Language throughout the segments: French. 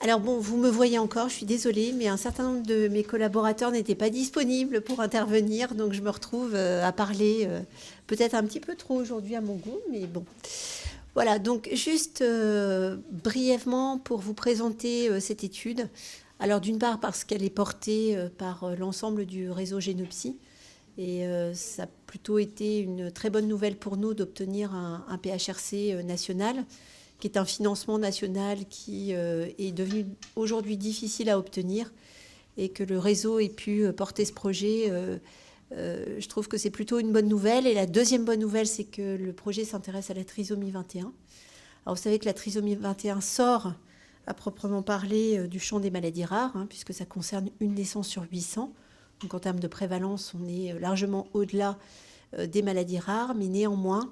Alors bon, vous me voyez encore, je suis désolée, mais un certain nombre de mes collaborateurs n'étaient pas disponibles pour intervenir, donc je me retrouve à parler peut-être un petit peu trop aujourd'hui à mon goût, mais bon. Voilà, donc juste brièvement pour vous présenter cette étude. Alors d'une part parce qu'elle est portée par l'ensemble du réseau Génopsy, et ça a plutôt été une très bonne nouvelle pour nous d'obtenir un PHRC national, qui est un financement national qui est devenu aujourd'hui difficile à obtenir, et que le réseau ait pu porter ce projet. Je trouve que c'est plutôt une bonne nouvelle. Et la deuxième bonne nouvelle, c'est que le projet s'intéresse à la trisomie 21. Alors vous savez que la trisomie 21 sort, à proprement parler, du champ des maladies rares, puisque ça concerne une naissance sur 800. Donc en termes de prévalence, on est largement au-delà des maladies rares, mais néanmoins,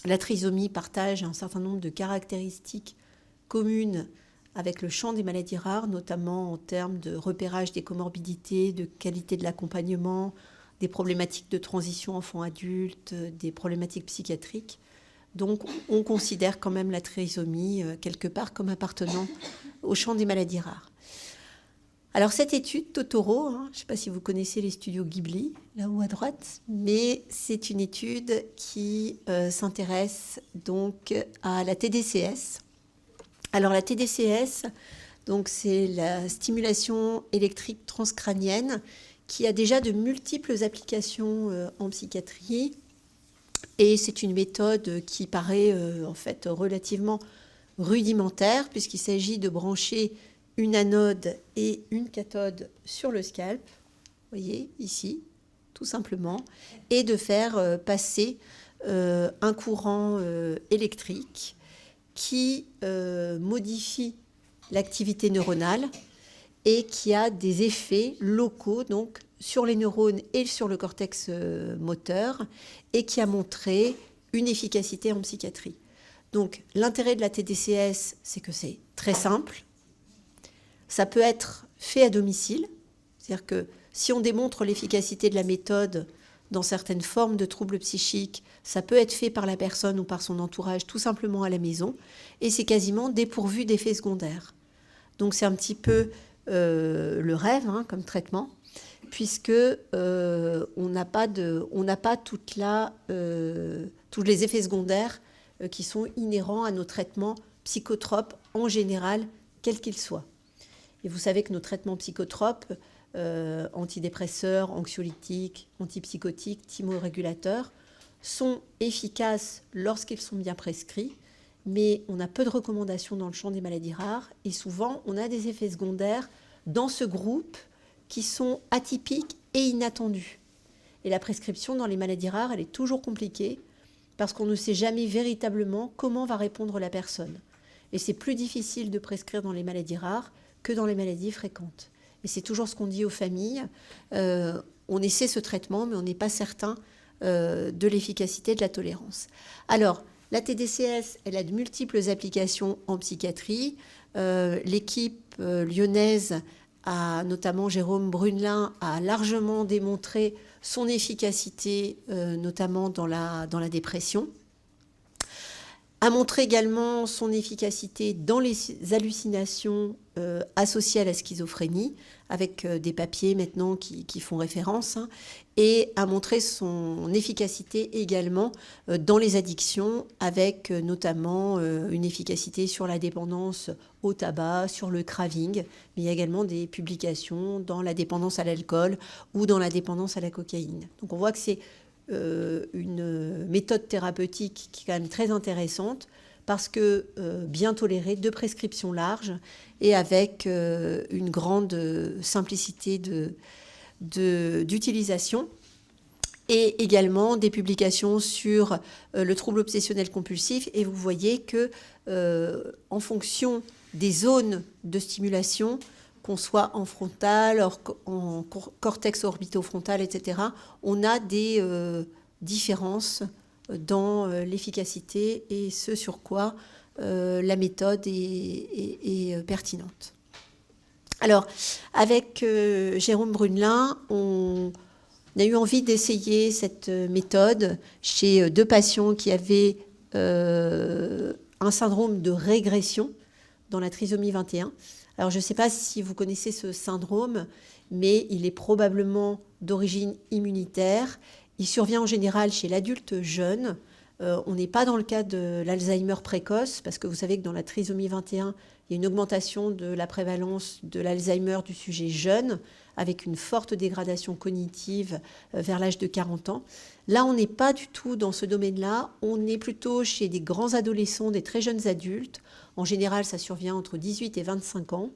la trisomie partage un certain nombre de caractéristiques communes avec le champ des maladies rares, notamment en termes de repérage des comorbidités, de qualité de l'accompagnement, des problématiques de transition enfant-adulte, des problématiques psychiatriques. Donc on considère quand même la trisomie quelque part comme appartenant au champ des maladies rares. Alors cette étude, Totoro, je ne sais pas si vous connaissez les studios Ghibli, là-haut à droite, mais c'est une étude qui s'intéresse donc à la TDCS. Alors la TDCS, donc c'est la stimulation électrique transcrânienne, qui a déjà de multiples applications en psychiatrie, et c'est une méthode qui paraît en fait relativement rudimentaire, puisqu'il s'agit de brancher une anode et une cathode sur le scalp, vous voyez, ici, tout simplement, et de faire passer un courant électrique qui modifie l'activité neuronale et qui a des effets locaux, donc, sur les neurones et sur le cortex moteur, et qui a montré une efficacité en psychiatrie. Donc, l'intérêt de la TDCS, c'est que c'est très simple. Ça peut être fait à domicile, c'est-à-dire que si on démontre l'efficacité de la méthode dans certaines formes de troubles psychiques, ça peut être fait par la personne ou par son entourage tout simplement à la maison, et c'est quasiment dépourvu d'effets secondaires. Donc c'est un petit peu le rêve comme traitement, puisque on n'a pas tous les effets secondaires qui sont inhérents à nos traitements psychotropes en général, quels qu'ils soient. Et vous savez que nos traitements psychotropes, antidépresseurs, anxiolytiques, antipsychotiques, thymorégulateurs, sont efficaces lorsqu'ils sont bien prescrits, mais on a peu de recommandations dans le champ des maladies rares, et souvent on a des effets secondaires dans ce groupe qui sont atypiques et inattendus. Et la prescription dans les maladies rares, elle est toujours compliquée, parce qu'on ne sait jamais véritablement comment va répondre la personne. Et c'est plus difficile de prescrire dans les maladies rares que dans les maladies fréquentes. Et c'est toujours ce qu'on dit aux familles. On essaie ce traitement, mais on n'est pas certain de l'efficacité, de la tolérance. Alors, la TDCS, elle a de multiples applications en psychiatrie. L'équipe lyonnaise, notamment Jérôme Brunelin, a largement démontré son efficacité, notamment dans la dépression. A montré également son efficacité dans les hallucinations associées à la schizophrénie, avec des papiers maintenant qui font référence, et a montré son efficacité également dans les addictions, avec notamment une efficacité sur la dépendance au tabac, sur le craving, mais il y a également des publications dans la dépendance à l'alcool ou dans la dépendance à la cocaïne. Donc on voit que c'est une méthode thérapeutique qui est quand même très intéressante, parce que bien tolérée, de prescription large, et avec une grande simplicité d'utilisation, et également des publications sur le trouble obsessionnel compulsif. Et vous voyez que en fonction des zones de stimulation, qu'on soit en frontal, en cortex orbitofrontal, etc., on a des différences dans l'efficacité et ce sur quoi la méthode est pertinente. Alors, avec Jérôme Brunelin, on a eu envie d'essayer cette méthode chez 2 patients qui avaient un syndrome de régression. dans la trisomie 21. Alors, je ne sais pas si vous connaissez ce syndrome, mais il est probablement d'origine immunitaire. Il survient en général chez l'adulte jeune. On n'est pas dans le cas de l'Alzheimer précoce, parce que vous savez que dans la trisomie 21, il y a une augmentation de la prévalence de l'Alzheimer du sujet jeune, avec une forte dégradation cognitive vers l'âge de 40 ans. Là, on n'est pas du tout dans ce domaine-là. On est plutôt chez des grands adolescents, des très jeunes adultes. En général, ça survient entre 18 et 25 ans,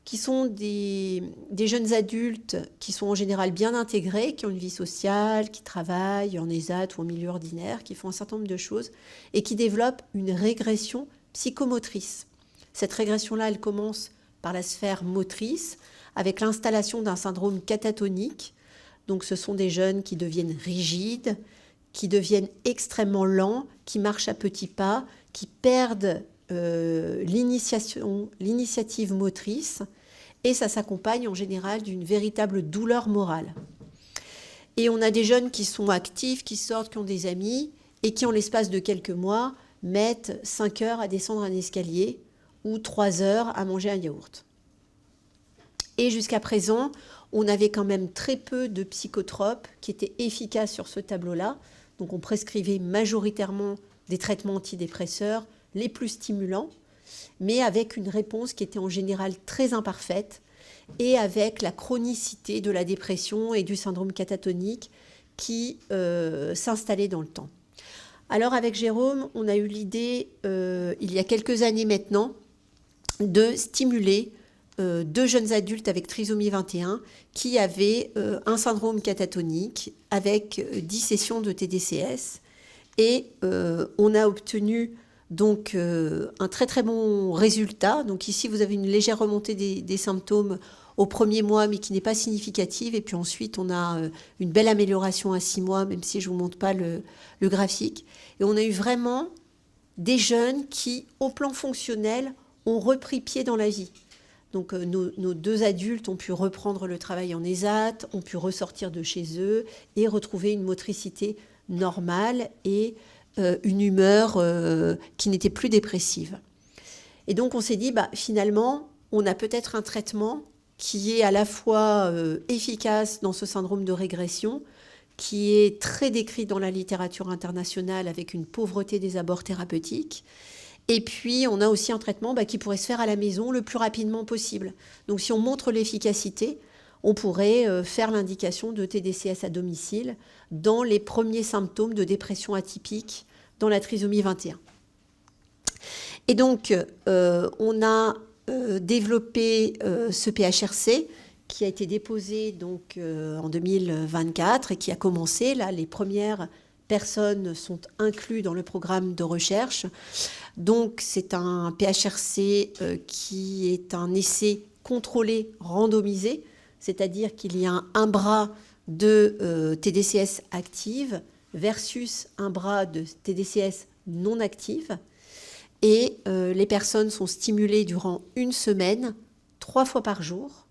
qui sont des jeunes adultes qui sont en général bien intégrés, qui ont une vie sociale, qui travaillent en ESAT ou en milieu ordinaire, qui font un certain nombre de choses et qui développent une régression psychomotrice. Cette régression-là, elle commence par la sphère motrice avec l'installation d'un syndrome catatonique. Donc ce sont des jeunes qui deviennent rigides, qui deviennent extrêmement lents, qui marchent à petits pas, qui perdent l'initiative motrice, et ça s'accompagne en général d'une véritable douleur morale. Et on a des jeunes qui sont actifs, qui sortent, qui ont des amis, et qui en l'espace de quelques mois mettent 5 heures à descendre un escalier ou 3 heures à manger un yaourt. Et jusqu'à présent, on avait quand même très peu de psychotropes qui étaient efficaces sur ce tableau-là. Donc on prescrivait majoritairement des traitements antidépresseurs, les plus stimulants, mais avec une réponse qui était en général très imparfaite et avec la chronicité de la dépression et du syndrome catatonique qui s'installait dans le temps. Alors avec Jérôme, on a eu l'idée, il y a quelques années maintenant, de stimuler 2 jeunes adultes avec trisomie 21 qui avaient un syndrome catatonique avec 10 sessions de TDCS. Et on a obtenu donc un très très bon résultat. Donc ici, vous avez une légère remontée des symptômes au premier mois, mais qui n'est pas significative. Et puis ensuite, on a une belle amélioration à 6 mois, même si je ne vous montre pas le graphique. Et on a eu vraiment des jeunes qui, au plan fonctionnel, ont repris pied dans la vie. Donc nos 2 adultes ont pu reprendre le travail en ESAT, ont pu ressortir de chez eux et retrouver une motricité normale et une humeur qui n'était plus dépressive. Et donc on s'est dit, finalement, on a peut-être un traitement qui est à la fois efficace dans ce syndrome de régression, qui est très décrit dans la littérature internationale avec une pauvreté des abords thérapeutiques. Et puis, on a aussi un traitement qui pourrait se faire à la maison le plus rapidement possible. Donc, si on montre l'efficacité, on pourrait faire l'indication de TDCS à domicile dans les premiers symptômes de dépression atypique dans la trisomie 21. Et donc, on a développé ce PHRC qui a été déposé donc, en 2024 et qui a commencé. Là, les premières personnes sont incluses dans le programme de recherche. Donc, c'est un PHRC qui est un essai contrôlé, randomisé, c'est-à-dire qu'il y a un bras de TDCS active versus un bras de TDCS non active. Et les personnes sont stimulées durant 1 semaine, 3 fois par jour.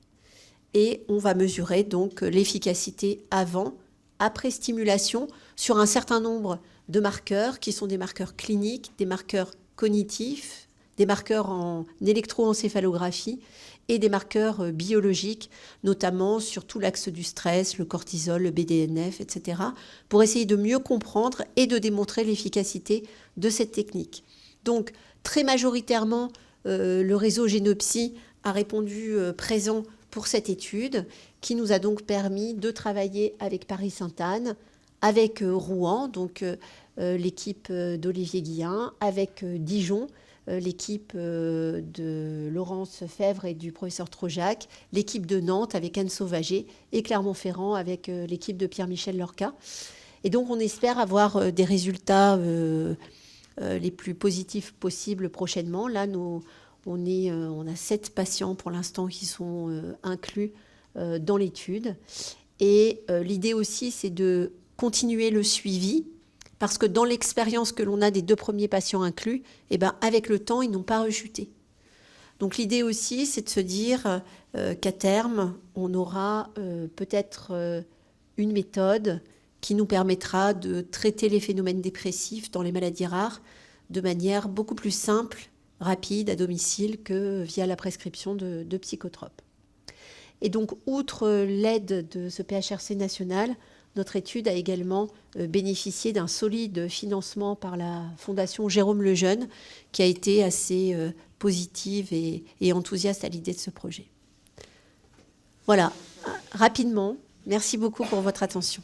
Et on va mesurer donc l'efficacité avant, après stimulation, sur un certain nombre de marqueurs qui sont des marqueurs cliniques, des marqueurs cognitifs, des marqueurs en électroencéphalographie et des marqueurs biologiques, notamment sur tout l'axe du stress, le cortisol, le BDNF, etc., pour essayer de mieux comprendre et de démontrer l'efficacité de cette technique. Donc, très majoritairement, le réseau Génopsy a répondu présent pour cette étude, qui nous a donc permis de travailler avec Paris-Sainte-Anne, avec Rouen, donc l'équipe d'Olivier Guillain, avec Dijon, l'équipe de Laurence Fèvre et du professeur Trojac, l'équipe de Nantes avec Anne Sauvager et Clermont-Ferrand avec l'équipe de Pierre-Michel Lorca. Et donc on espère avoir des résultats les plus positifs possibles prochainement. Là, on a 7 patients pour l'instant qui sont inclus dans l'étude. Et l'idée aussi, c'est de continuer le suivi, parce que dans l'expérience que l'on a des 2 premiers patients inclus, avec le temps, ils n'ont pas rechuté. Donc l'idée aussi, c'est de se dire qu'à terme, on aura peut-être une méthode qui nous permettra de traiter les phénomènes dépressifs dans les maladies rares de manière beaucoup plus simple rapide à domicile que via la prescription de psychotropes. Et donc, outre l'aide de ce PHRC national, notre étude a également bénéficié d'un solide financement par la Fondation Jérôme Lejeune, qui a été assez positive et enthousiaste à l'idée de ce projet. Voilà, rapidement, merci beaucoup pour votre attention.